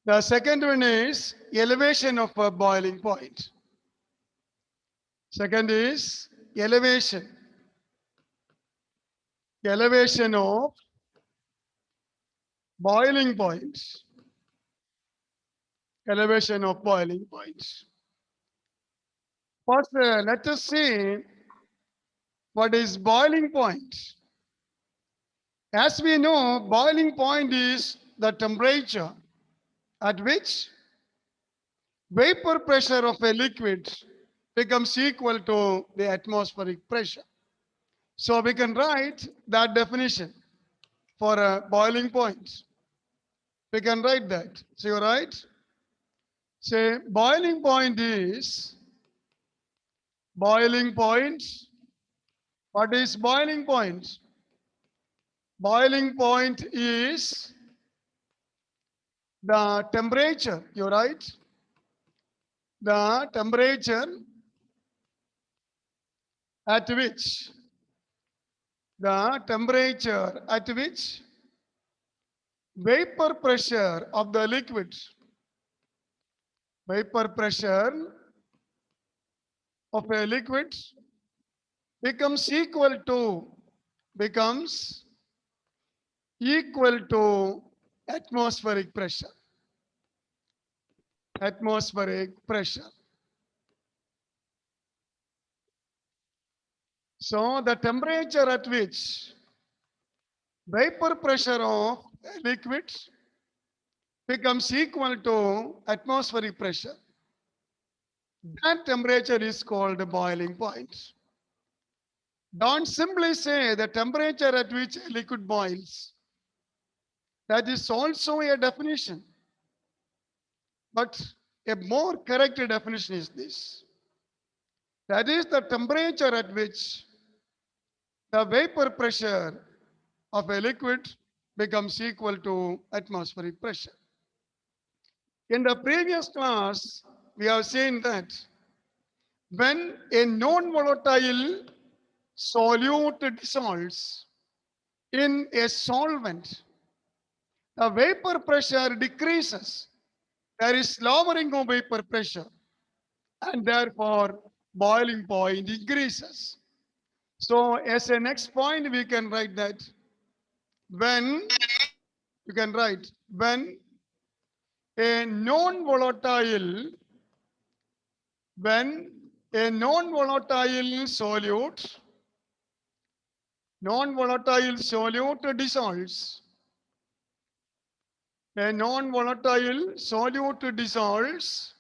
The second one is elevation of a boiling point. Second is elevation of boiling point. Elevation of boiling point. First, let us see what is boiling point. As we know, boiling point is the temperature at which vapor pressure of a liquid becomes equal to the atmospheric pressure. So we can write that definition for a boiling point. We can write that. So you write, say boiling point is boiling point. What is boiling point? Boiling point is the temperature. You write the temperature at which vapor pressure of the liquid, vapor pressure of a liquid becomes equal to atmospheric pressure. Atmospheric pressure. So the temperature at which vapor pressure of a liquid becomes equal to atmospheric pressure. That temperature is called the boiling point. Don't simply say the temperature at which a liquid boils. That is also a definition. But a more correct definition is this. That is the temperature at which the vapor pressure of a liquid becomes equal to atmospheric pressure. In the previous class, we have seen that when a non-volatile solute dissolves in a solvent, the vapor pressure decreases. There is lowering of vapor pressure, and therefore boiling point increases. So as a next point, we can write that when a non-volatile when a non-volatile solute dissolves, a non-volatile solute dissolves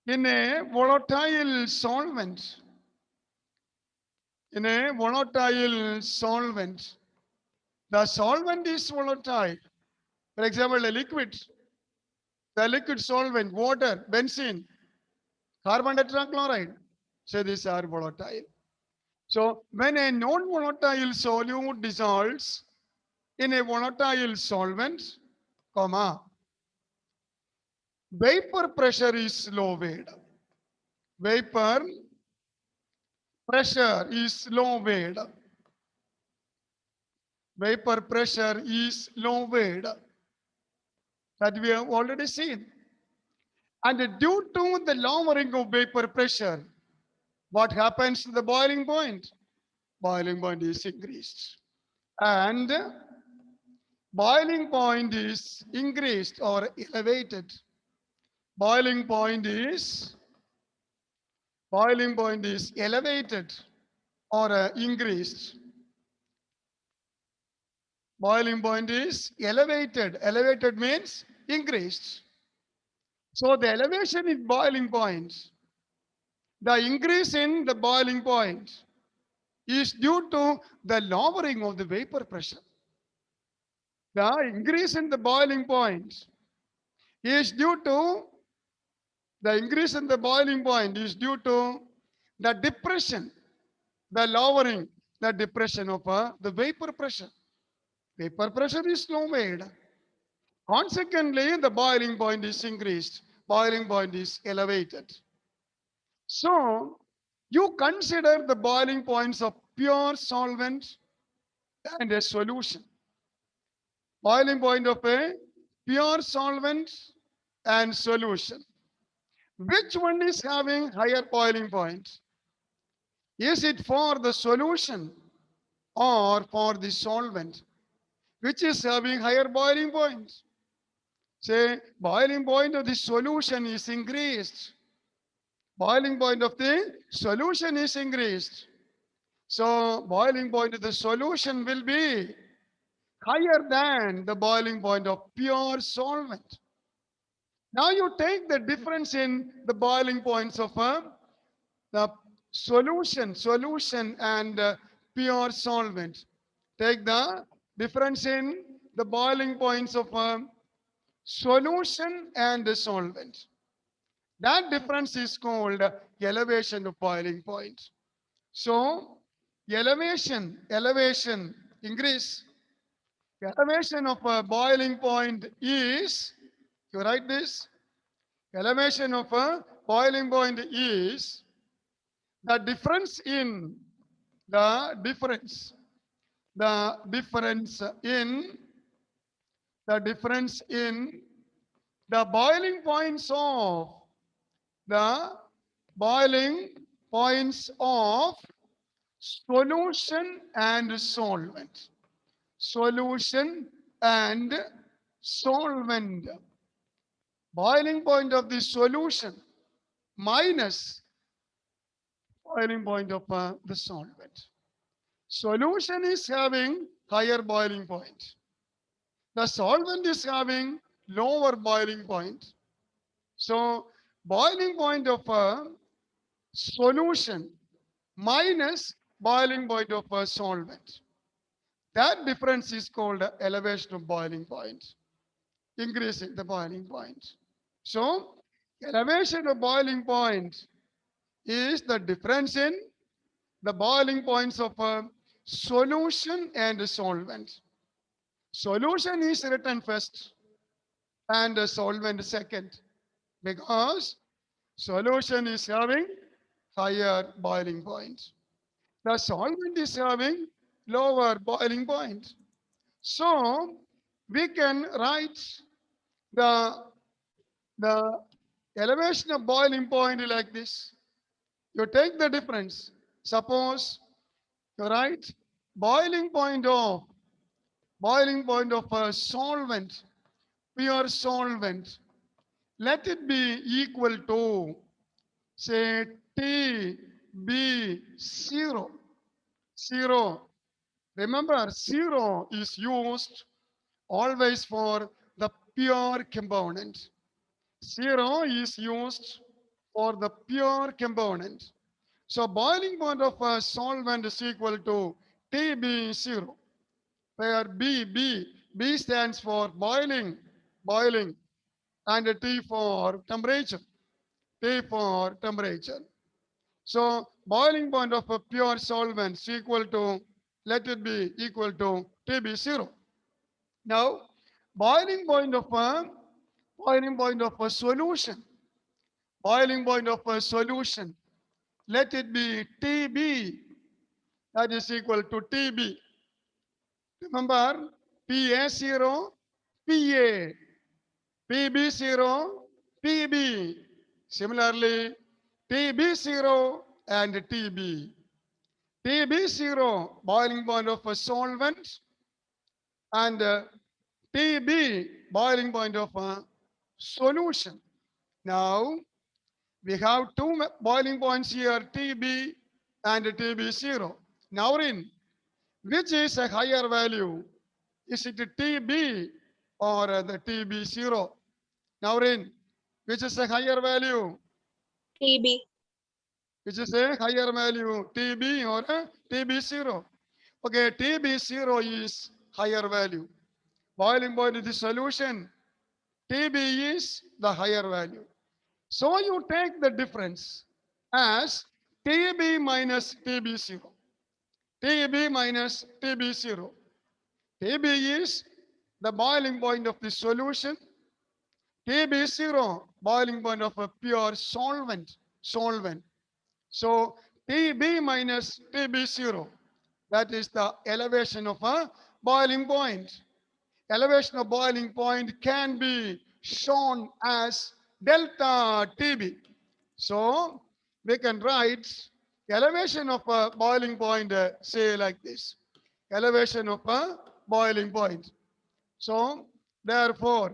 in a volatile solvent. In a volatile solvent, the solvent is volatile. For example, the liquid solvent, water, benzene, carbon tetrachloride. So these are volatile. So when a non-volatile solute dissolves in a volatile solvent, vapor pressure is lowered. Vapor pressure is lowered. Vapor pressure is lowered. That we have already seen. And due to the lowering of vapor pressure, what happens to the boiling point? Boiling point is increased. And boiling point is increased or elevated. Boiling point is elevated or increased. Boiling point is elevated. Elevated means increased. So the elevation in boiling point, the increase in the boiling point is due to the lowering of the vapor pressure. The increase in the boiling point is due to the depression, the lowering, the depression of the vapor pressure. Vapor pressure is lowered. Consequently, the boiling point is increased. Boiling point is elevated. So, you consider the boiling points of pure solvent and a solution. Boiling point of a pure solvent and solution. Which one is having higher boiling point? Is it for the solution or for the solvent? Which is having higher boiling point? Say, boiling point of the solution is increased. Boiling point of the solution is increased. So, boiling point of the solution will be higher than the boiling point of pure solvent. Now you take the difference in the boiling points of the solution and pure solvent. Take the difference in the boiling points of solution and the solvent. That difference is called elevation of boiling point. So elevation increase. Elevation of a boiling point is, you write this, elevation of a boiling point is the difference in the difference the difference in the difference in the boiling points of the boiling points of solution and solvent. Solution and solvent. Boiling point of the solution minus boiling point of the solvent. Solution is having higher boiling point. The solvent is having lower boiling point. So boiling point of a solution minus boiling point of a solvent. That difference is called elevation of boiling point, increasing the boiling point. So elevation of boiling point is the difference in the boiling points of a solution and a solvent. Solution is written first and a solvent second because solution is having higher boiling point. The solvent is having lower boiling point. So we can write the, the elevation of boiling point like this. You take the difference. Suppose you write boiling point of a solvent, pure solvent. Let it be equal to say TB0. Zero. Remember, zero is used always for the pure component. Zero is used for the pure component. So boiling point of a solvent is equal to TB0, where B stands for boiling, and T for temperature, T for temperature. So boiling point of a pure solvent is equal to, let it be equal to TB0. Now, boiling point of a solution, boiling point of a solution, let it be TB, that is equal to TB. Remember, PA0, PA, PB0, PB. Similarly, TB0 and TB. TB0, boiling point of a solvent, and TB, boiling point of a solution. Now, we have two boiling points here, TB and TB0. Now, in which is a higher value? Is it TB or the TB0? Now, in which is a higher value? TB. Which is a higher value, TB or TB0? Okay, TB0 is higher value. Boiling point is the solution. TB is the higher value. So you take the difference as TB minus TB0. TB minus TB0. TB is the boiling point of the solution. TB0, boiling point of a pure solvent. So TB minus TB0, that is the elevation of a boiling point. elevation of boiling point can be shown as delta TB. So we can write elevation of a boiling point, say like this, elevation of a boiling point. So therefore,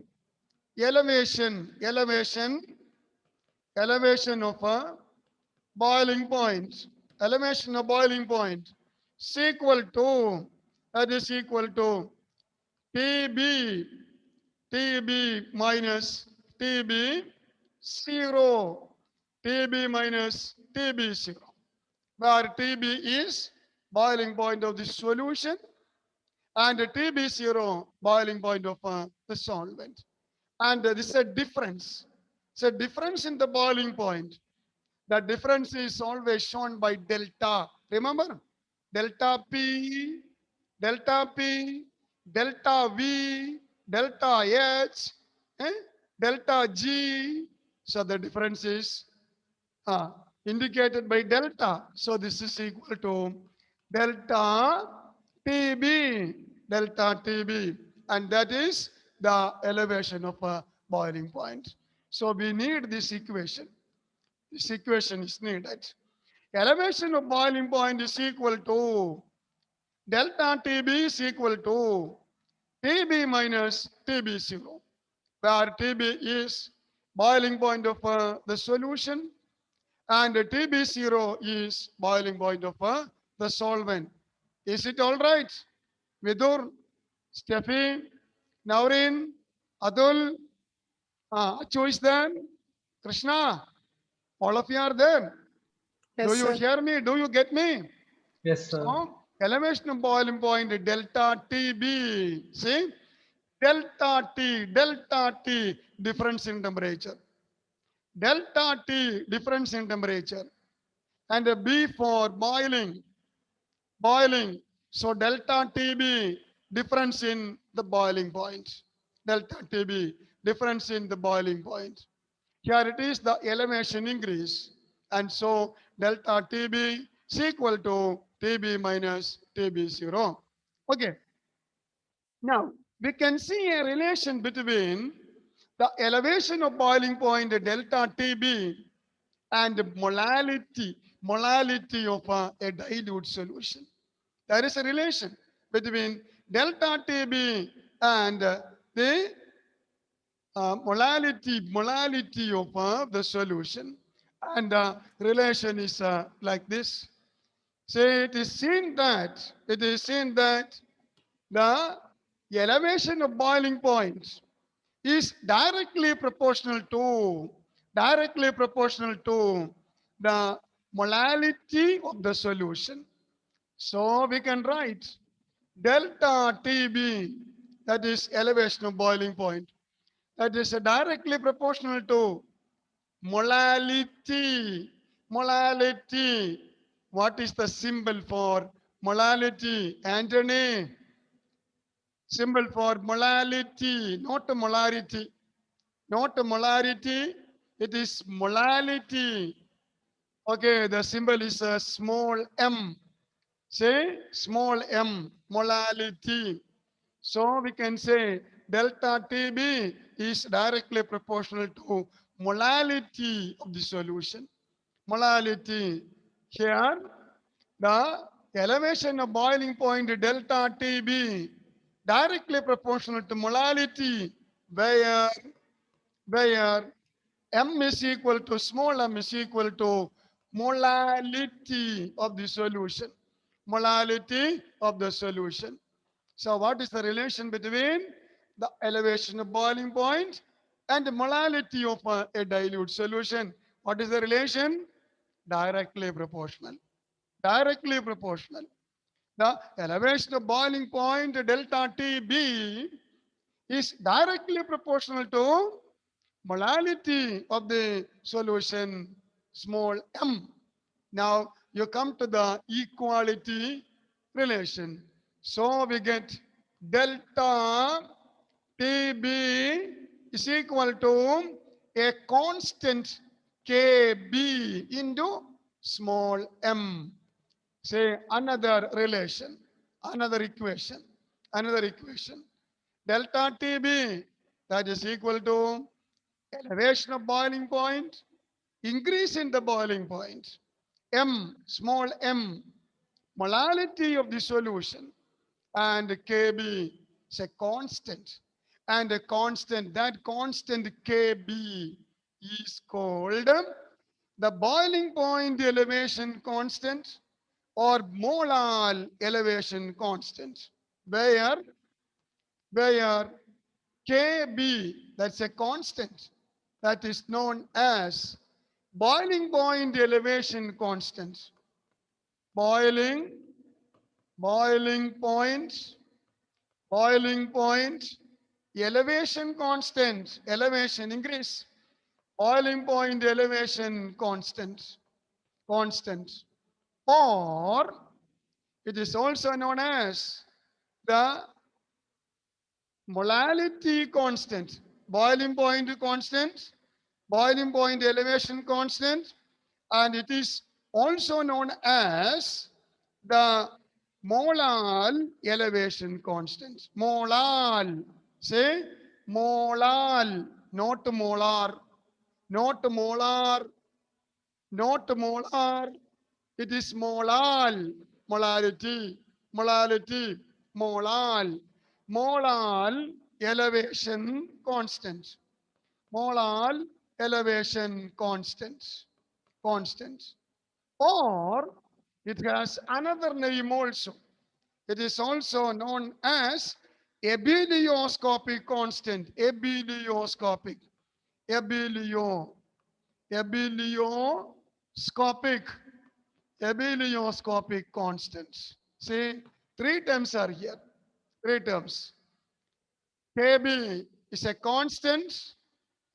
elevation of a boiling point, elevation of boiling point is equal to, that is equal to TB, TB minus TB 0, TB minus TB 0, where TB is boiling point of the solution and TB 0 boiling point of the solvent. And this is a difference. It's a difference in the boiling point. The difference is always shown by delta. Remember? Delta P, delta P, delta V, delta H, eh? delta G. So the difference is uh, indicated by delta. So this is equal to delta TB, delta TB. And that is the elevation of a boiling point. So we need this equation. This equation is needed. Elevation of boiling point is equal to delta TB is equal to TB minus TB0, where TB is boiling point of the solution and TB0 is boiling point of the solvent. Is it all right? Vidur, Steffi, Naurin, Atul, Achu is there, Krishna, all of you are there. Do Yes, you sir. hear me? Do you get me? Yes, sir. So, elevation of boiling point delta TB. See, delta T, difference in temperature. Delta T, difference in temperature. And a B for boiling, boiling. So, delta TB, difference in the boiling point. Delta TB, difference in the boiling point. Here it is the elevation increase. And so delta TB is equal to TB minus TB0. Okay. Now we can see a relation between the elevation of boiling point delta TB and molality of a dilute solution. There is a relation between delta TB and the molality of the solution. And the relation is like this. Say it is seen that the elevation of boiling point is directly proportional to the molality of the solution. So we can write delta TB, that is elevation of boiling point, that is directly proportional to molality. Molality. What is the symbol for molality? Anthony, symbol for molality, not molarity. Not molarity, it is molality. Okay, the symbol is a small m. Say small m, molality. So we can say delta TB is directly proportional to molality of the solution. Molality. Here, the elevation of boiling point delta TB directly proportional to molality, where m is equal to small m is equal to molality of the solution. Molality of the solution. So what is the relation between the elevation of boiling point and the molality of a dilute solution? What is the relation? Directly proportional. Directly proportional. The elevation of boiling point delta TB is directly proportional to molality of the solution small m. Now you come to the equality relation. So we get delta TB is equal to a constant KB into small m. Say another relation, another equation. delta TB, that is equal to elevation of boiling point, increase in the boiling point, m, small m, molality of the solution, and Kb is a constant. And a constant, that constant Kb is called the boiling point elevation constant or molar elevation constant, where where Kb, that's a constant, that is known as boiling point elevation constant. Boiling, boiling point, boiling point, elevation constant, elevation increase, boiling point elevation constant, constant, or it is also known as the molality constant, boiling point constant, boiling point elevation constant, and it is also known as the molal elevation constant. Molal, say molal, not molar, not molar, not molar. It is molal, molarity, molality, molal, molal elevation constant, molal elevation constant, constant. Or it has another name also. It is also known as ebullioscopic constant, ebullioscopic, ebullioscopic, ebullioscopic constants. See, three terms are here. Three terms. Kb is a constant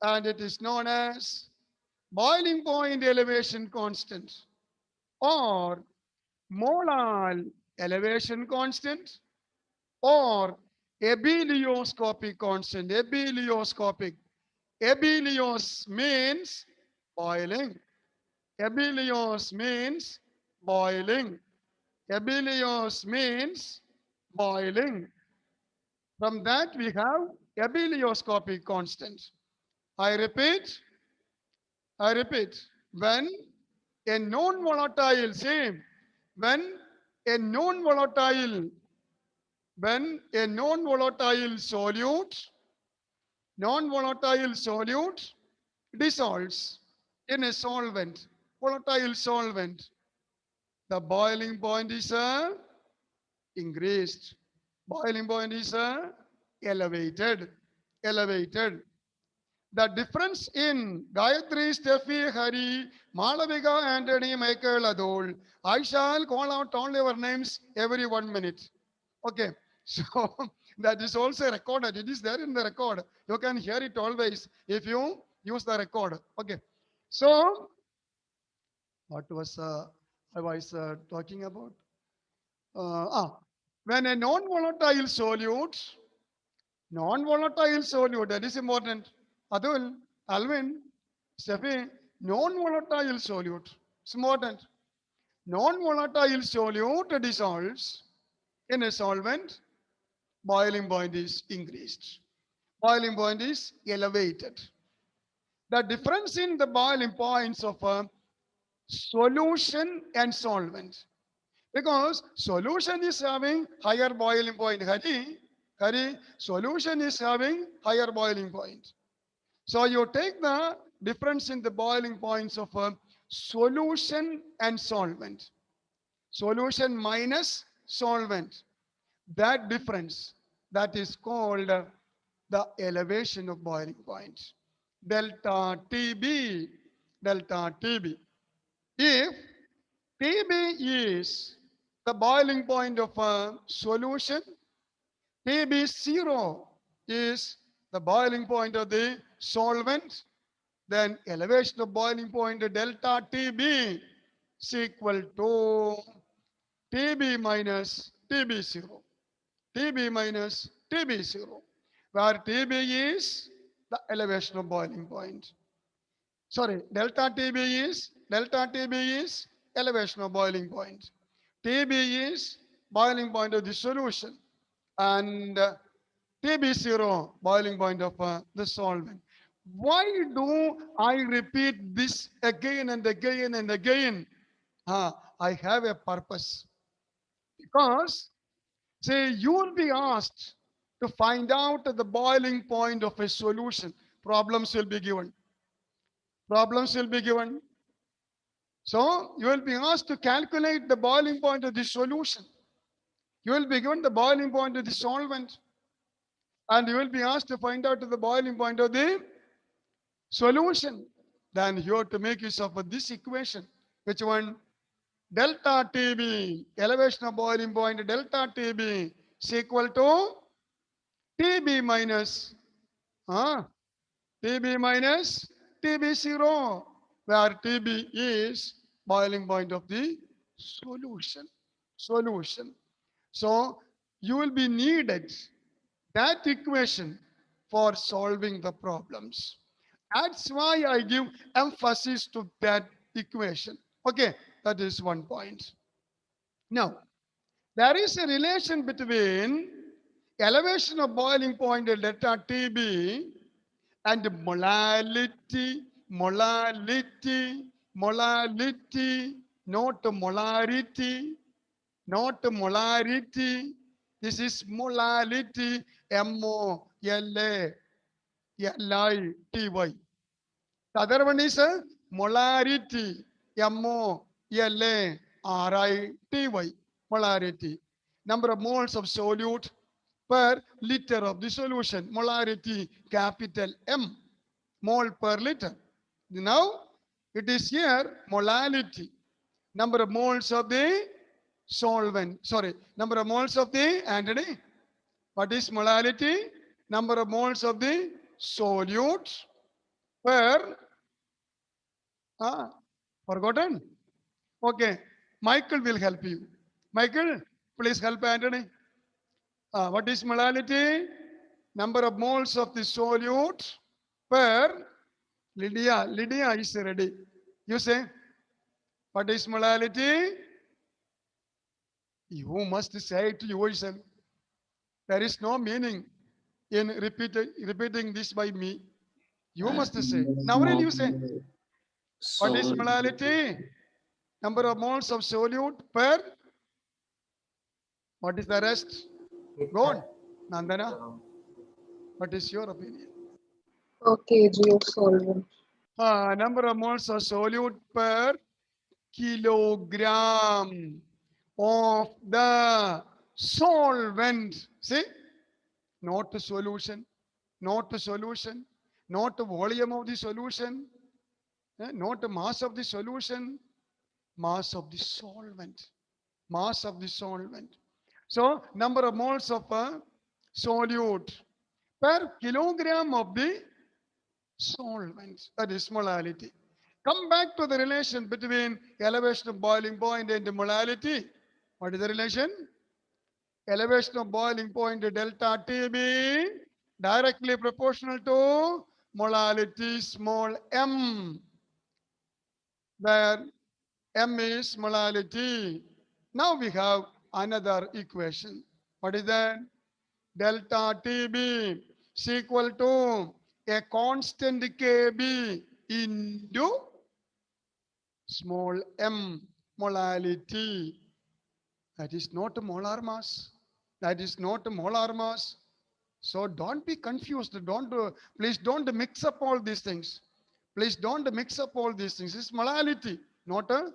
and it is known as boiling point elevation constant or molar elevation constant or ebullioscopic constant. Ebullioscopic. Ebullios means boiling. Ebullios means boiling. Ebullios means boiling. From that we have ebullioscopic constant. I repeat, I repeat, when a non-volatile, same, when a non-volatile, when a non-volatile solute dissolves in a solvent, volatile solvent, the boiling point is increased. Boiling point is elevated, elevated. The difference in Gayatri, Steffi, Hari, Malavika, Anthony, Michael, Adol, I shall call out all your names every 1 minute. Okay, so that is also recorded. It is there in the record. You can hear it always if you use the record. Okay, so what was I was talking about? Uh, ah, when a non-volatile solute, non-volatile solute, that is important. Adul, Alvin, Steffi, non-volatile solute, it's important. Non-volatile solute dissolves in a solvent, boiling point is increased. Boiling point is elevated. The difference in the boiling points of a solution and solvent. Because solution is having higher boiling point. Hari, solution is having higher boiling point. So you take the difference in the boiling points of a solution and solvent. Solution minus solvent. That difference, that is called the elevation of boiling point. Delta TB, delta TB. If TB is the boiling point of a solution, TB0 is the boiling point of the solvent, then elevation of boiling point delta TB is equal to TB minus TB0. TB minus TB0, where TB is the elevation of boiling point. Sorry, delta TB is elevation of boiling point. TB is boiling point of the solution, and TB0, boiling point of the solvent. Why do I repeat this again and again and again? I have a purpose. Because, say, you will be asked to find out the boiling point of a solution. Problems will be given. Problems will be given. So, you will be asked to calculate the boiling point of the solution. You will be given the boiling point of the solvent. And you will be asked to find out the boiling point of the solution. Then you have to make use of this equation. Which one? Delta TB, elevation of boiling point, delta TB is equal to TB minus, TB minus TB0, where TB is boiling point of the solution. Solution. So you will be needed that equation for solving the problems. That's why I give emphasis to that equation. Okay, that is one point. Now, there is a relation between elevation of boiling point at delta TB and molality, molality, molality, not molarity, not molarity. This is molality, MOLALITY. The other one is molarity, MOLARITY. Molarity. Number of moles of solute per liter of the solution. Molarity, capital M. Mole per liter. Now, it is here molality. Number of moles of the solvent. Sorry, number of moles of the Anthony. What is molality? Number of moles of the solute per forgotten? Okay. Michael will help you. Michael, please help Anthony. What is molality? Number of moles of the solute per Lydia. Lydia is ready. You say, what is molality? You must say it yourself. There is no meaning in repeating this by me. You must say. Now will you say, what is So molality? Number of moles of solute per. What is the rest? Go on. Nandana, what is your opinion? per kg of solvent. Number of moles of solute per kilogram of the solvent. See, not the solution, not the solution, not the volume of the solution, not the mass of the solution, mass of the solvent, mass of the solvent. So, number of moles of solute per kilogram of the solvent, that is molality. Come back to the relation between elevation of boiling point and molality. What is the relation? Elevation of boiling point delta TB directly proportional to molality small m, where m is molality. Now we have another equation. What is that? Delta TB is equal to a constant KB into small m molality. That is not a molar mass. That is not a molar mass. So don't be confused. Please don't mix up all these things. Please don't mix up all these things. It's molality, not a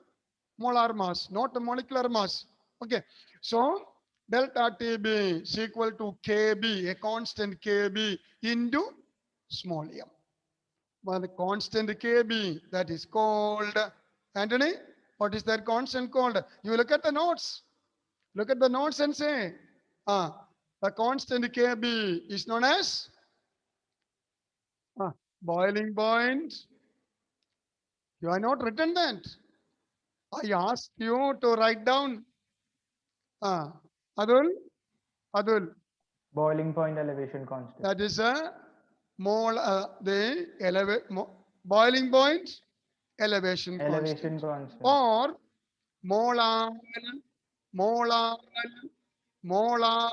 molar mass, not a molecular mass. Okay. So delta TB is equal to KB, a constant KB into small m. One constant KB that is called, Anthony, what is that constant called? You look at the notes. Look at the notes and say, the constant KB is known as boiling point. You are not written that. I asked you to write down. Adul, Adul, Boiling point elevation constant. that is a boiling point elevation Elevation constant, constant. or molar, molar, molar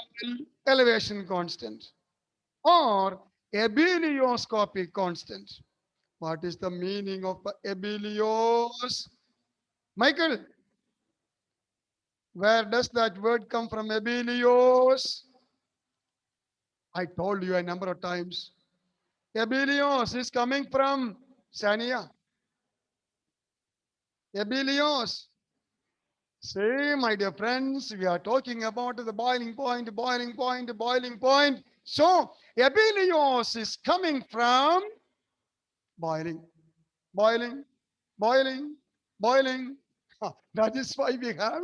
elevation constant. or abelioscopic constant. What is the meaning of abelios? Michael, where does that word come from? Abelios. I told you a number of times. Abelios is coming from Sania. Abelios. See, my dear friends, we are talking about the boiling point, boiling point, boiling point. So, abelios is coming from boiling, boiling, boiling, boiling. That is why we have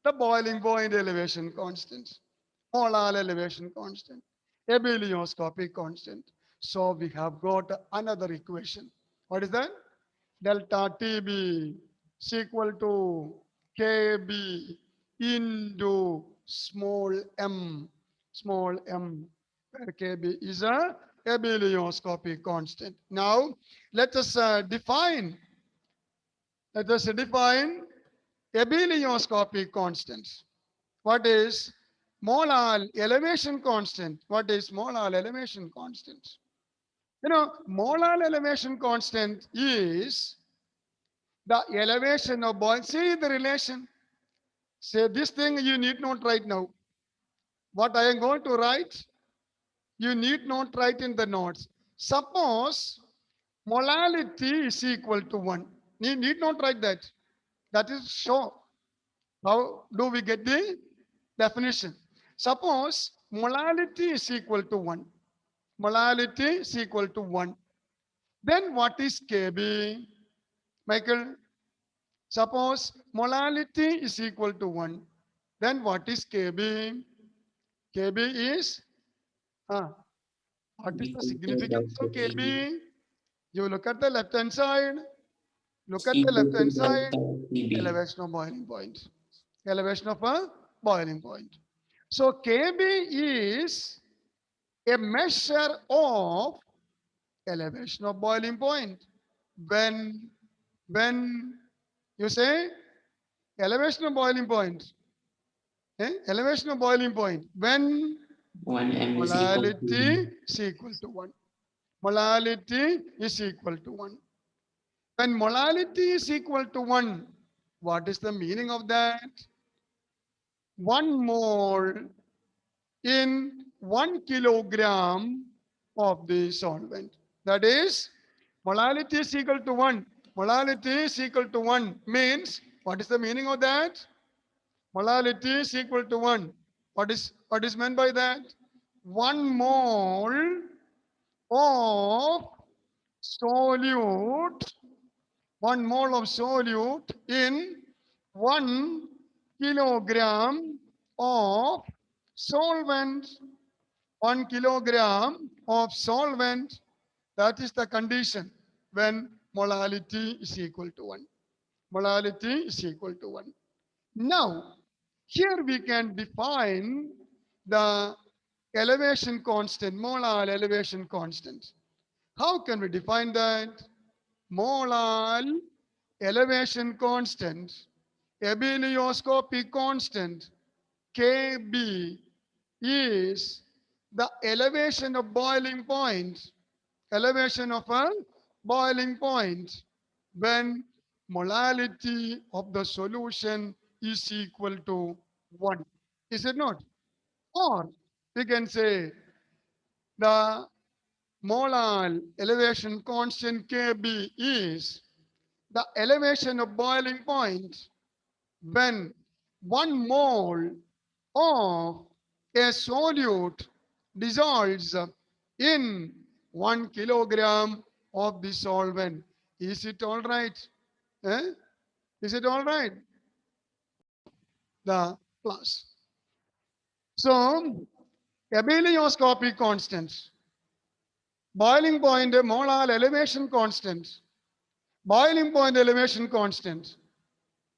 the boiling point elevation constant, molar elevation constant, abelioscopic constant. So we have got another equation. What is that? Delta TB is equal to KB into small m, where KB is a abelioscopic constant. Now, let us define abelioscopic constants. What is molar elevation constant? What is molar elevation constant? You know, molar elevation constant is the elevation of boil. See the relation. Say this thing you need not write now. What I am going to write, you need not write in the notes. Suppose molality is equal to 1. You need not write that. That is show. How do we get the definition? Suppose molality is equal to 1. Molality is equal to 1. Then what is KB? Michael, suppose molality is equal to 1. Then what is KB? KB is, what is the significance of KB? You look at the left hand side. Look at the left hand side. Elevation of boiling point. Elevation of a boiling point. So KB is a measure of elevation of boiling point. When you say elevation of boiling point, elevation of boiling point, when 1m is equal to molality is equal to 1. Molality is equal to 1. When molality is equal to 1, what is the meaning of that? 1 mole in 1 kilogram of the solvent. That is, molality is equal to 1. Molality is equal to 1 means, what is the meaning of that? Molality is equal to 1. What is meant by that? 1 mole of solute, 1 mole of solute in 1 kilogram of solvent. 1 kilogram of solvent. That is the condition when molality is equal to 1. Molality is equal to 1. Now, here we can define the elevation constant, molar elevation constant. How can we define that? Molar elevation constant, abelioscopic constant, KB, is the elevation of boiling point, elevation of a boiling point when molality of the solution is equal to 1. Is it not? Or we can say the molar elevation constant KB is the elevation of boiling point when 1 mole of a solute dissolves in 1 kilogram of the solvent. Is it all right? Eh? Is it all right? The plus. So, abelioscopic constants, boiling point molar elevation constant, boiling point elevation constant,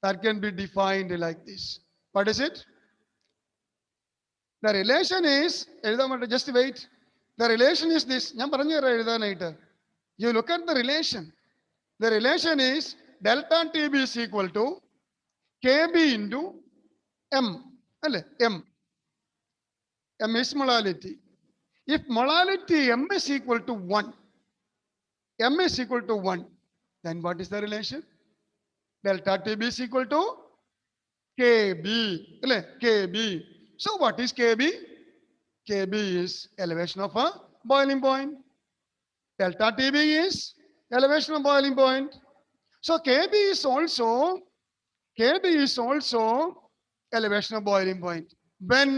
that can be defined like this. What is it? The relation is, just wait. The relation is this. You look at the relation. The relation is delta TB is equal to KB into M. M. M is molality. If molality M is equal to 1, M is equal to 1, then what is the relation? Delta TB is equal to KB. അല്ലേ? KB. So what is KB? KB is elevation of a boiling point. Delta TB is elevation of boiling point. So KB is also elevation of boiling point when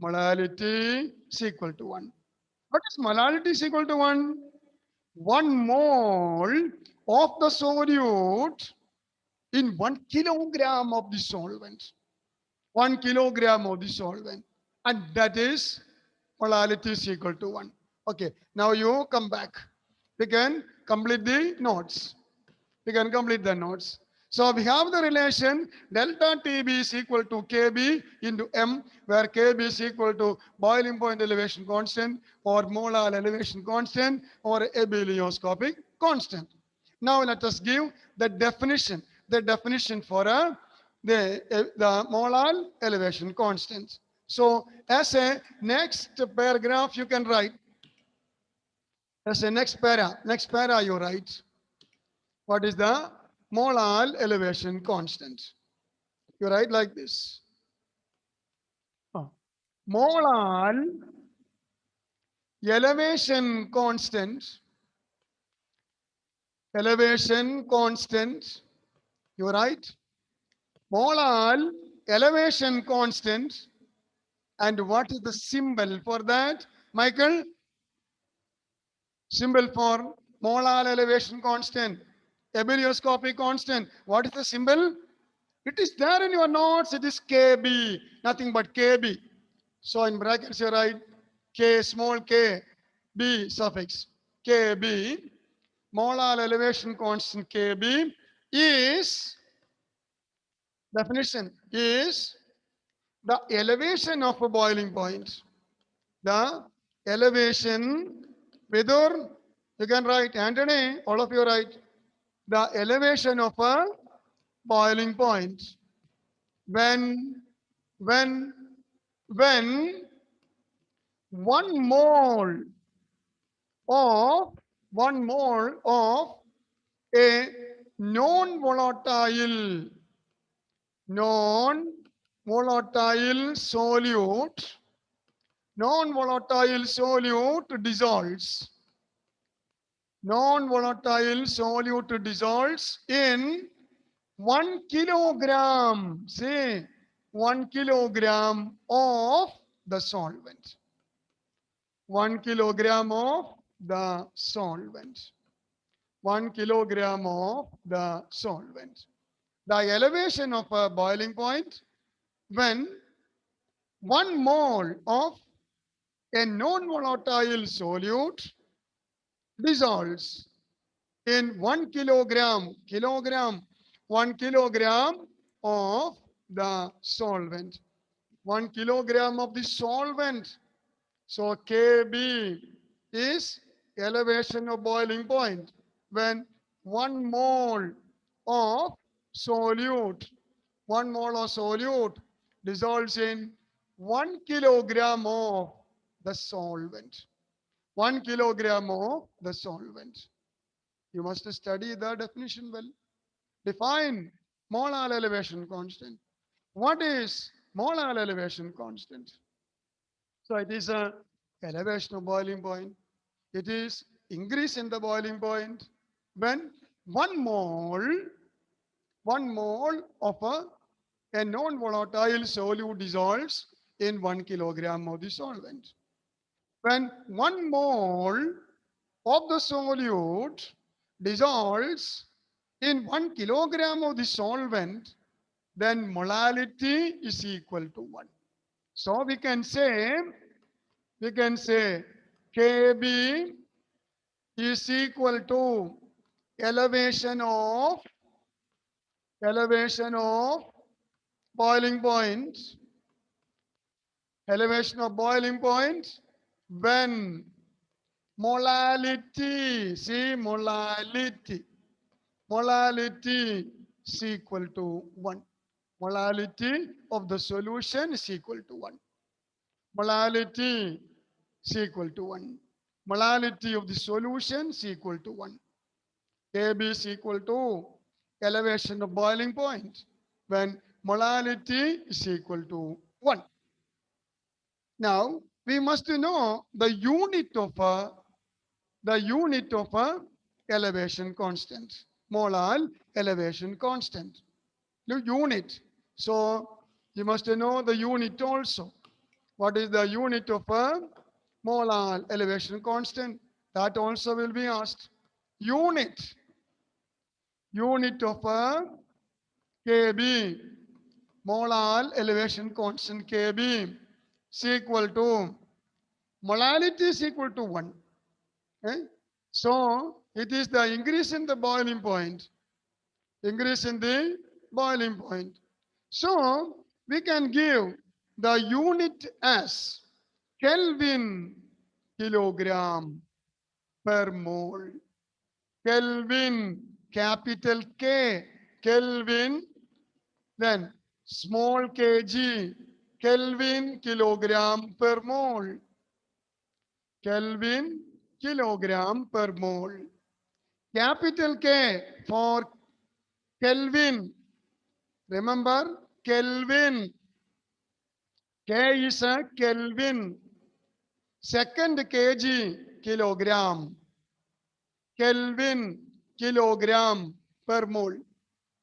molality is equal to 1. What is molality is equal to 1? 1 mole of the solute in 1 kilogram of the solvent. 1 kilogram of the solvent. And that is molality is equal to 1. Okay, now you come back. We can complete the notes. We can complete the notes. So we have the relation delta TB is equal to KB into M, where KB is equal to boiling point elevation constant or molar elevation constant or abelioscopic constant. Now let us give the definition for the molar elevation constant. So as a next paragraph you can write, as a next para you write, what is the molar elevation constant? You write like this. Molar elevation constant, you write molar elevation constant, and what is the symbol for that, Michael? Symbol for molar elevation constant, abelioscopic constant, what is the symbol? It is there in your notes. It is KB, nothing but KB. So in brackets you write K, small k, B suffix, KB. Molar elevation constant KB is, definition is the elevation of a boiling point. The elevation, Vidur, you can write, Anthony, all of you write, the elevation of a boiling point when 1 mole of a non-volatile solute dissolves. Non-volatile solute dissolves in 1 kilogram, say 1 kilogram of the solvent. 1 kilogram of the solvent. 1 kilogram of the solvent. The elevation of a boiling point when 1 mole of a non-volatile solute dissolves in 1 kilogram, 1 kilogram of the solvent. 1 kilogram of the solvent. So KB is elevation of boiling point when 1 mole of solute, 1 mole of solute dissolves in 1 kilogram of the solvent. 1 kilogram of the solvent. You must study the definition well. Define molar elevation constant. What is molar elevation constant? So it is a elevation of boiling point. It is increase in the boiling point when 1 mole of a non-volatile solute dissolves in 1 kilogram of the solvent. When 1 mole of the solute dissolves in 1 kilogram of the solvent, then molality is equal to 1. So we can say KB is equal to elevation of boiling point, elevation of boiling point when molality, see molality is equal to 1. Molality of the solution is equal to 1. Molality is equal to 1. Molality of the solution is equal to 1. Kb is equal to elevation of boiling point when molality is equal to 1. Now, we must know the unit of elevation constant, molar elevation constant, the unit. So you must know the unit also. What is the unit of a molar elevation constant? That also will be asked. Unit of a Kb, molar elevation constant Kb is equal to, molality is equal to 1. Okay? So it is the increase in the boiling point. Increase in the boiling point. So we can give the unit as Kelvin kilogram per mole. Kelvin, capital K, Kelvin, then small kg, Kelvin kilogram per mole. Kelvin kilogram per mole. Capital K for Kelvin. Remember, Kelvin. K is a Kelvin. Second kg, kilogram. Kelvin, kilogram per mole.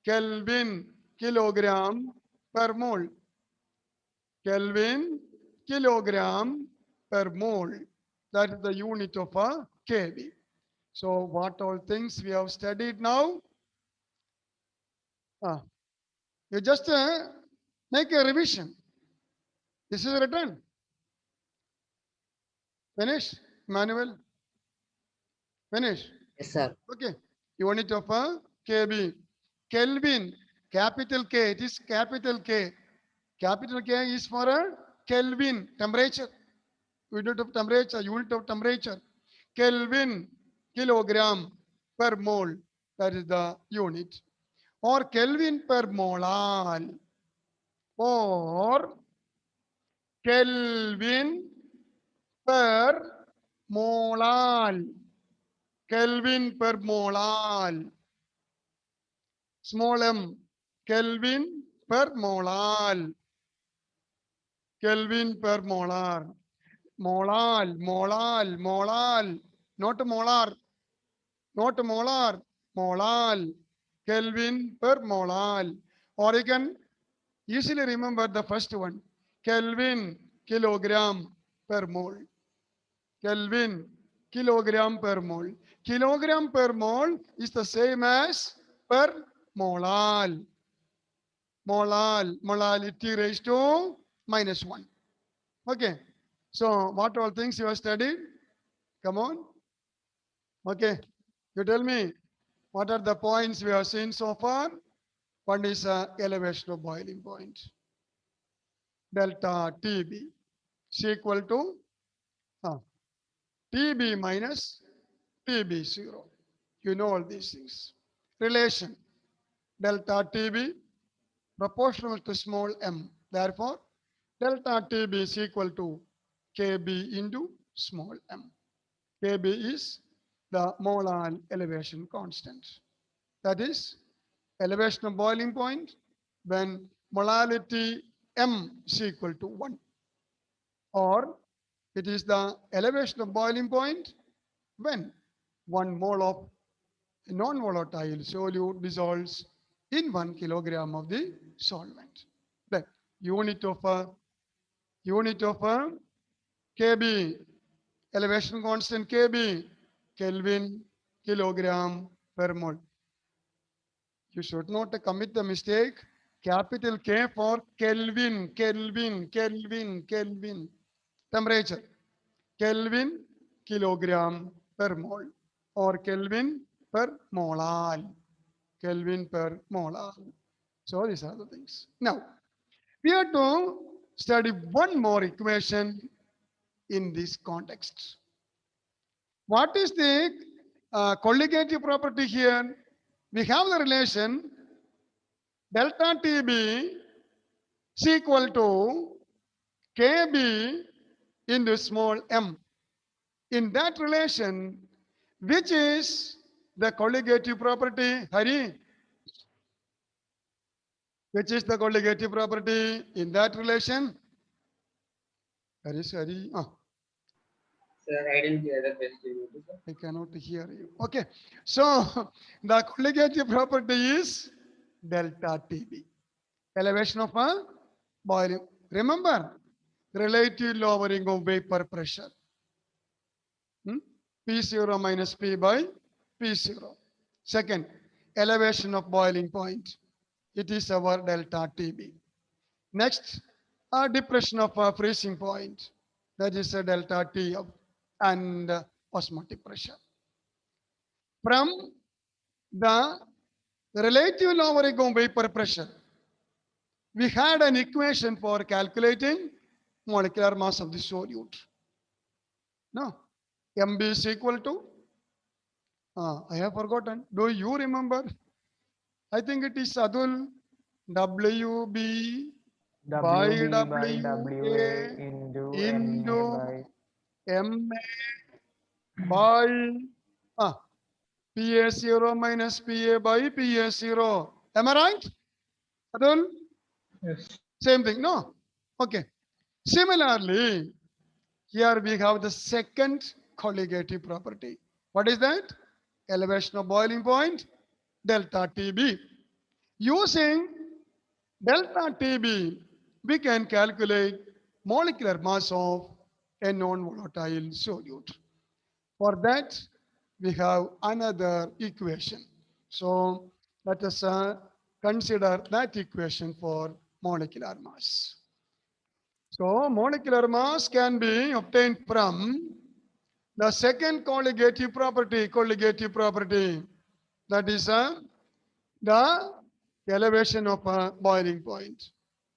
Kelvin, kilogram per mole. Kelvin, kilogram per mole. That is the unit of a kV. So what all things we have studied now? You just make a revision. This is written. Finish, Manuel. Finish. Yes, sir. Okay. Unit of a kV. Kelvin, capital K. It is capital K. Capital K is for a Kelvin, temperature. Unit of temperature. Kelvin, kilogram per mole. That is the unit. Or Kelvin per molal. Or Kelvin per molal. Kelvin per molal. Small m. Kelvin per molal. Kelvin per molar. Molal, molal, molal. Not molar. Not molar. Molal. Kelvin per molal. Or you can easily remember the first one. Kelvin, kilogram per mole. Kelvin, kilogram per mole. Kilogram per mole is the same as per molal. Molal, molality raised to -1. Okay. So what all things you have studied? Come on. Okay. You tell me what are the points we have seen so far? One is elevation of boiling point. Delta TB is equal to TB minus TB0. You know all these things. Relation. Delta TB proportional to small m. Therefore, delta TB is equal to Kb into small m. Kb is the molar elevation constant. That is elevation of boiling point when molality m is equal to 1. Or it is the elevation of boiling point when 1 mole of non-volatile solute dissolves in 1 kilogram of the solvent. The unit of Kb, elevation constant Kb, Kelvin, kilogram per mole. You should not commit the mistake. Capital K for Kelvin, Kelvin, Kelvin, Kelvin. Temperature. Kelvin, kilogram per mole. Or Kelvin per molal. Kelvin per molal. So these are the things. Now, we have to study one more equation in this context. What is the colligative property here? We have the relation delta TB is equal to Kb into small m. In that relation, which is the colligative property, Hari? Which is the colligative property in that relation? Hari. Sir, I didn't hear the question. I cannot hear you. Okay. So the colligative property is delta TB. Elevation of a boiling. Remember, relative lowering of vapor pressure. P0 minus P by P0. Second, elevation of boiling point. It is our delta TB. Next, a depression of a freezing point. That is a delta T of and osmotic pressure. From the relative lowering of vapor pressure, we had an equation for calculating molecular mass of the solute. No, MB is equal to, I have forgotten. Do you remember? I think it is Adul, WB by WB by WA WA into MA by MA by PA0 minus PA by PA0. Am I right? Adul? Yes. Same thing, no? Okay. Similarly, here we have the second colligative property. What is that? Elevation of boiling point, delta TB. Using delta TB, we can calculate molecular mass of a non-volatile solute. For that, we have another equation. So let us consider that equation for molecular mass. So molecular mass can be obtained from the second colligative property, that is the elevation of a boiling point.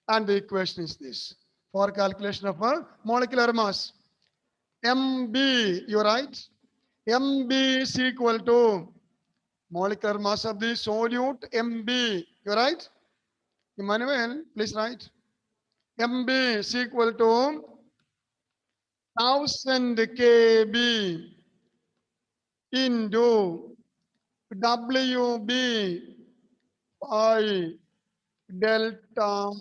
And the equation is this. For calculation of a molecular mass, MB, you're right? MB is equal to molecular mass of the solute, MB, you're right? Emmanuel, please write. MB is equal to 1000 kb into WB by delta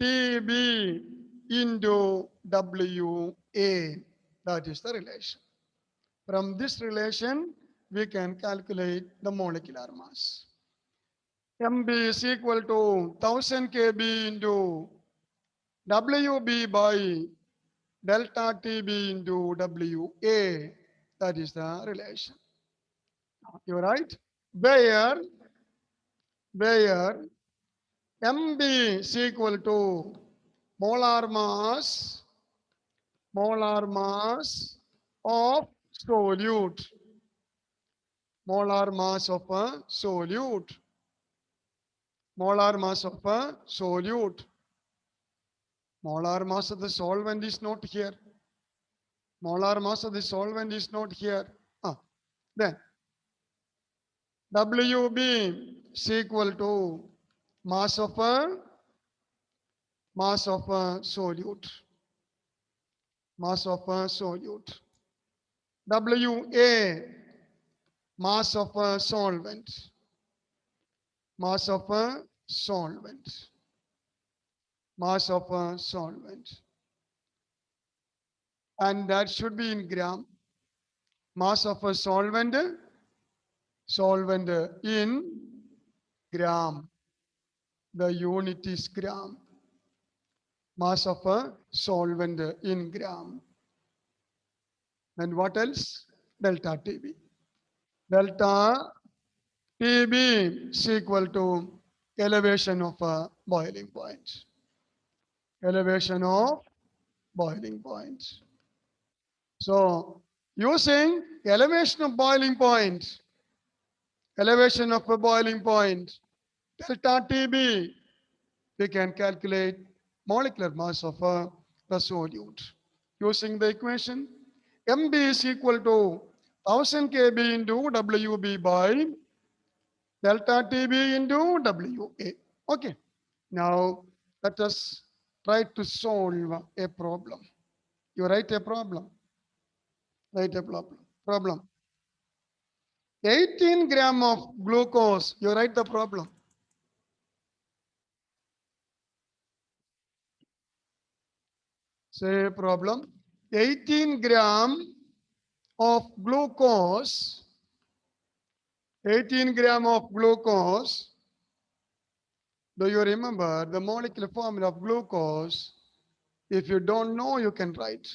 TB into WA. That is the relation. From this relation, we can calculate the molecular mass. MB is equal to 1000 kb into WB by delta TB into WA. That is the relation. You're right. Where MB is equal to molar mass of solute. Molar mass of a solute. Molar mass of a solute. Molar mass of the solvent is not here. Molar mass of the solvent is not here. Then WB is equal to mass of a solute. Mass of a solute. WA, mass of a solvent. Mass of a solvent. Mass of a solvent. And that should be in gram. Mass of a solvent in gram. The unit is gram. Mass of a solvent in gram. And what else? Delta TB. Delta TB is equal to elevation of a boiling point. Elevation of boiling point. So using elevation of boiling point, elevation of a boiling point, delta TB, we can calculate molecular mass of the solute. Using the equation, MB is equal to 1000 kb into WB by delta TB into WA. Okay. Now let us try to solve a problem. You write a problem. Write a problem. 18 gram of glucose. You write the problem. Say problem. 18 gram of glucose. 18 gram of glucose. Do you remember the molecular formula of glucose? If you don't know, you can write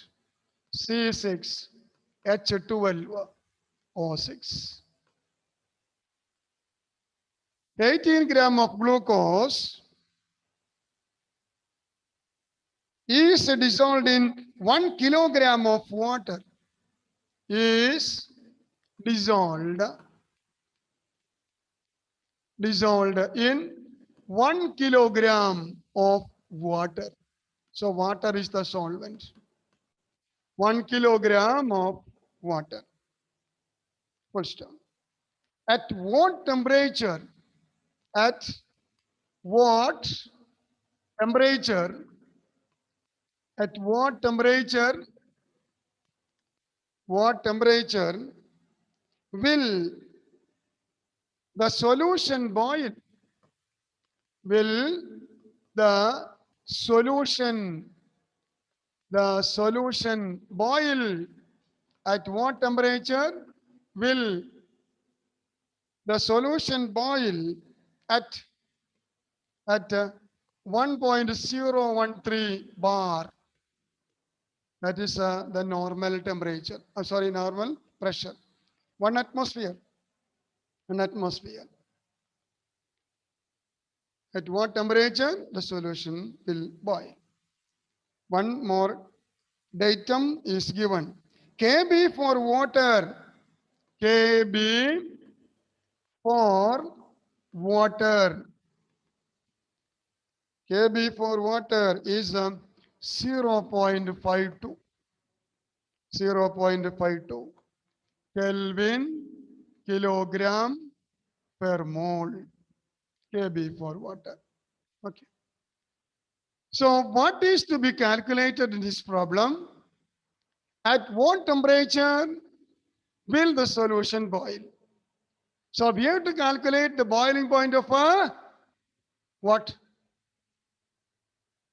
C6H12O6. 18 gram of glucose is dissolved in 1 kilogram of water. Is dissolved in 1 kilogram of water. So water is the solvent. 1 kilogram of water. Full stop. At what temperature? At what temperature? At what temperature? What temperature will the solution boil? Will the solution boil? At what temperature will the solution boil? At 1.013 bar. That is the normal temperature. Normal pressure. 1 atmosphere. An atmosphere. At what temperature the solution will boil? One more datum is given. Kb for water. Kb for water. Kb for water is 0.52. 0.52 Kelvin kilogram per mole. Kb for water. Okay. So what is to be calculated in this problem? At what temperature will the solution boil? So we have to calculate the boiling point of what?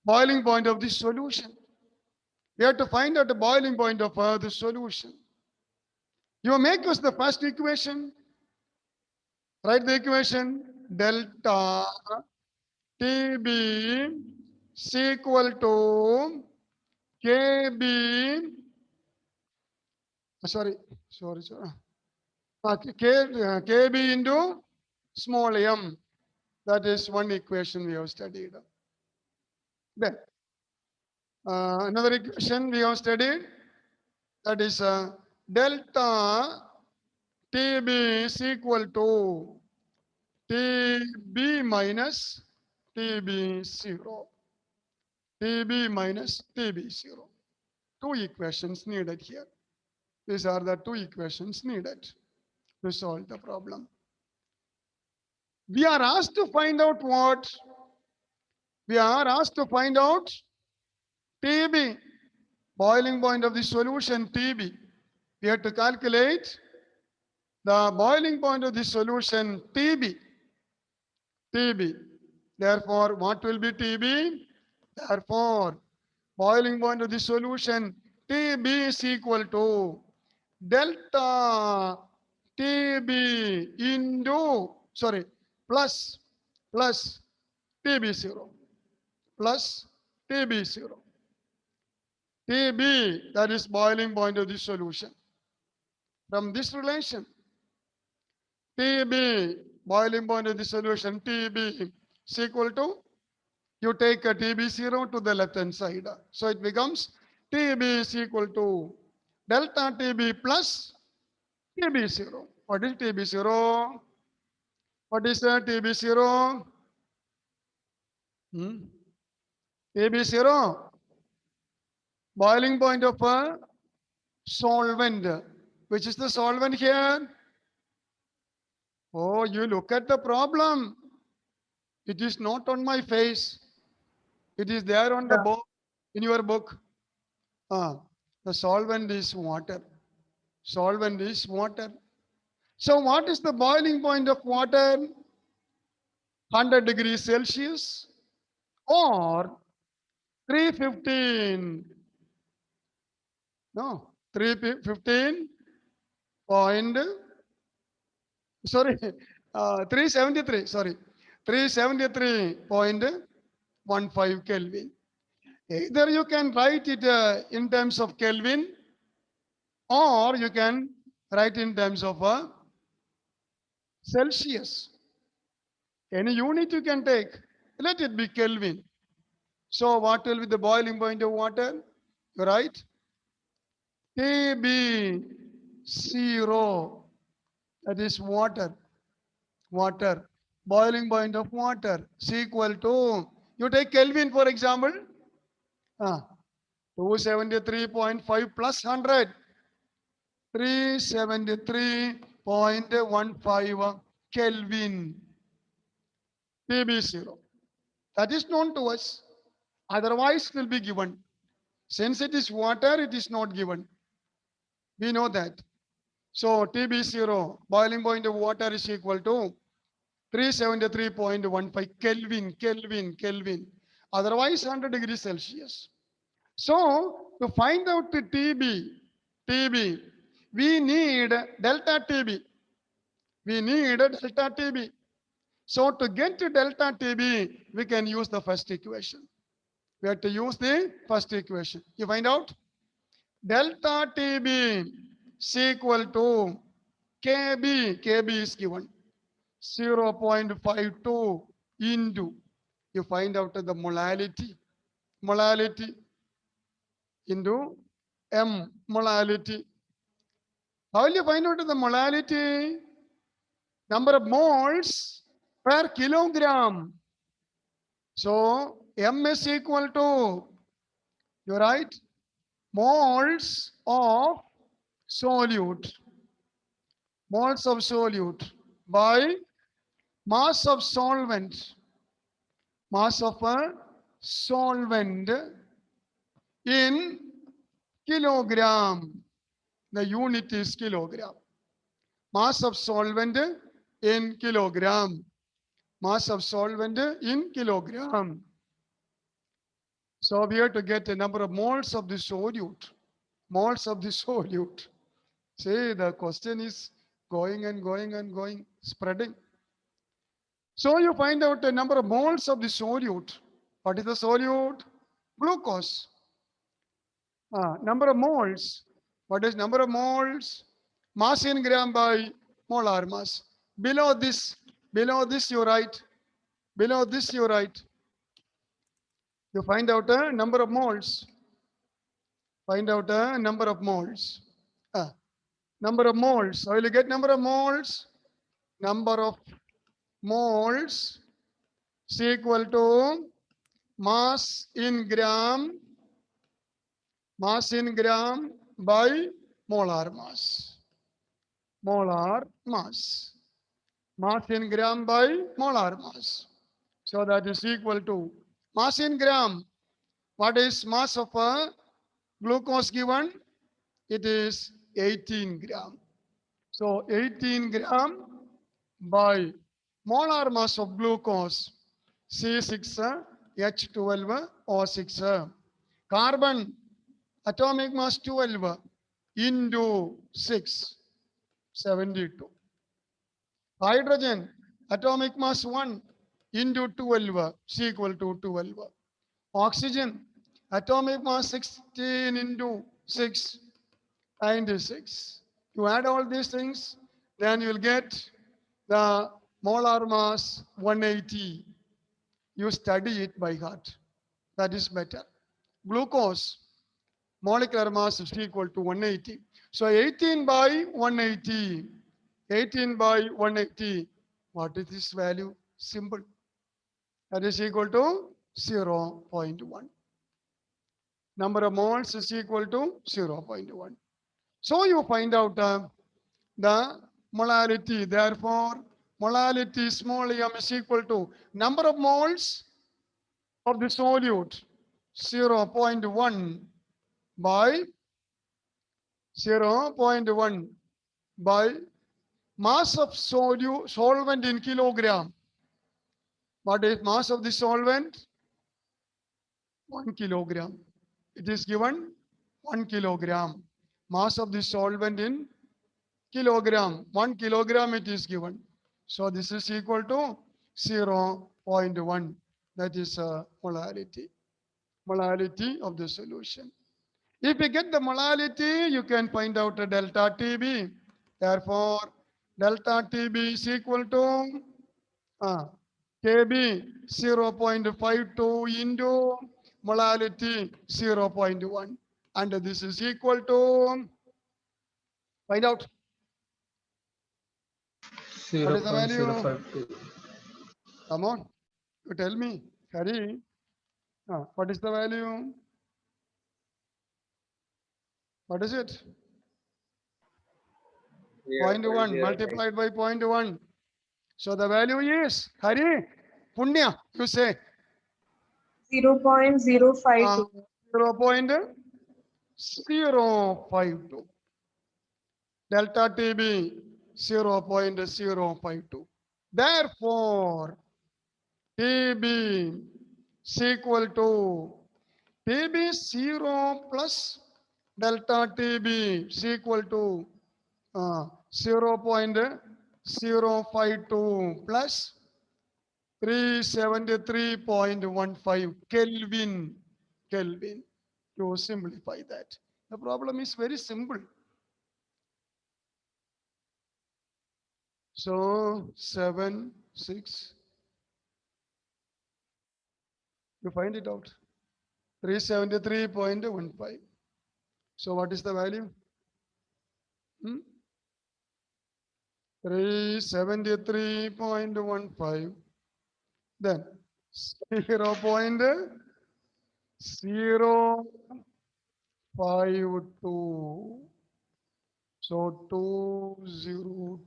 Boiling point of the solution. We have to find out the boiling point of the solution. You make us the first equation. Write the equation. Delta TB is equal to KB. Sorry. KB into small m. That is one equation we have studied. Then another equation we have studied, that is delta TB is equal to TB minus TB0. TB minus TB0. Two equations needed here. These are the two equations needed to solve the problem. We are asked to find out what? We are asked to find out TB, boiling point of the solution TB. We have to calculate the boiling point of the solution TB. TB. Therefore, what will be TB? Therefore, boiling point of the solution TB is equal to delta TB into, plus TB0. Plus TB0. TB, that is boiling point of the solution. From this relation, TB, boiling point of the solution, TB is equal to, you take a TB0 to the left hand side. So it becomes TB is equal to delta TB plus TB0. What is TB0? What is the TB0? TB0, boiling point of a solvent. Which is the solvent here? Oh, you look at the problem. It is not on my face. It is there on the book, in your book. The solvent is water. Solvent is water. So what is the boiling point of water? 100 degrees Celsius or 315? No, 315 point, sorry, 373, sorry, 373.15 Kelvin. Either you can write it in terms of Kelvin or you can write in terms of Celsius. Any unit you can take. Let it be Kelvin. So what will be the boiling point of water? Right? TB0. That is water. Water. Boiling point of water is equal to, you take Kelvin for example. 273.5 plus 100. 373.15 Kelvin. TB0. That is known to us. Otherwise, it will be given. Since it is water, it is not given. We know that. So TB0, boiling point of water is equal to 373.15 Kelvin, Kelvin, Kelvin. Otherwise, 100 degrees Celsius. So to find out the TB, we need delta TB. We need delta TB. So to get to delta TB, we can use the first equation. We have to use the first equation. You find out? Delta TB is equal to KB. KB is given 0.52 into. You find out the molality. Molality into M. Molality. How will you find out the molality? Number of moles per kilogram. So M is equal to, you're right, moles of solute. Moles of solute by mass of solvent. Mass of a solvent in kilogram. The unit is kilogram. Mass of solvent in kilogram. Mass of solvent in kilogram. So we have to get a number of moles of the solute. Moles of the solute. See, the question is going and going and going, spreading. So you find out the number of moles of the solute. What is the solute? Glucose. Number of moles. What is number of moles? Mass in gram by molar mass. Below this you write. Below this you write. You find out a number of moles. Find out a number of moles. Number of moles. So will you get number of moles? Number of moles is equal to mass in gram by molar mass. Molar mass. Mass in gram by molar mass. So that is equal to mass in gram. What is mass of a glucose given? It is 18 gram. So 18 gram by molar mass of glucose C6H12O6. Carbon atomic mass 12 into 6, 72. Hydrogen atomic mass 1 into 12 is equal to 12. Oxygen atomic mass 16 into 6, 96. You add all these things, then you will get the molar mass 180. You study it by heart. That is better. Glucose molecular mass is equal to 180. So 18 by 180. 18 by 180. What is this value? Simple. That is equal to 0.1. Number of moles is equal to 0.1. So you find out the molarity. Therefore, molality small m is equal to number of moles of the solute 0.1 by 0.1 by mass of solvent in kilogram. What is mass of the solvent? 1 kilogram. It is given 1 kilogram. Mass of the solvent in kilogram. 1 kilogram it is given. So this is equal to 0.1. That is molarity. Molarity of the solution. If you get the molarity, you can find out a delta TB. Therefore, delta TB is equal to KB 0.52 into molarity 0.1. And this is equal to, find out. What is the value? 0.052. Come on, you tell me. Hari, what is the value? What is it? 0.1 0.0. multiplied by 0.1. So the value is, Hari, Punya, you say 0.052. 0.052. Delta TB 0.052. Therefore, TB is equal to TB 0 plus delta TB is equal to 0.052 plus 373.15 Kelvin. Kelvin. You simplify that. The problem is very simple. So 7, 6. You find it out. 373.15. So what is the value? 373.15. Then 0.052. So 202.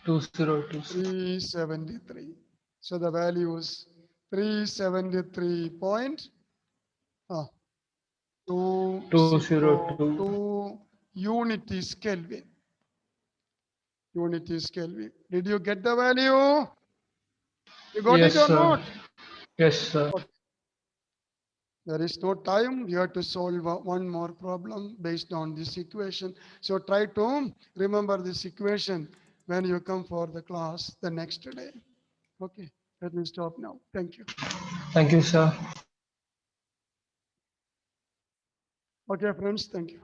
202. 373. So the value is 373.202 unit is Kelvin. Unit is Kelvin. Did you get the value? You got Yes, it or sir. not? Yes, sir. There is no time. You have to solve one more problem based on this equation. So try to remember this equation when you come for the class the next day. Okay, let me stop now. Thank you. Thank you, sir. Okay, friends, thank you.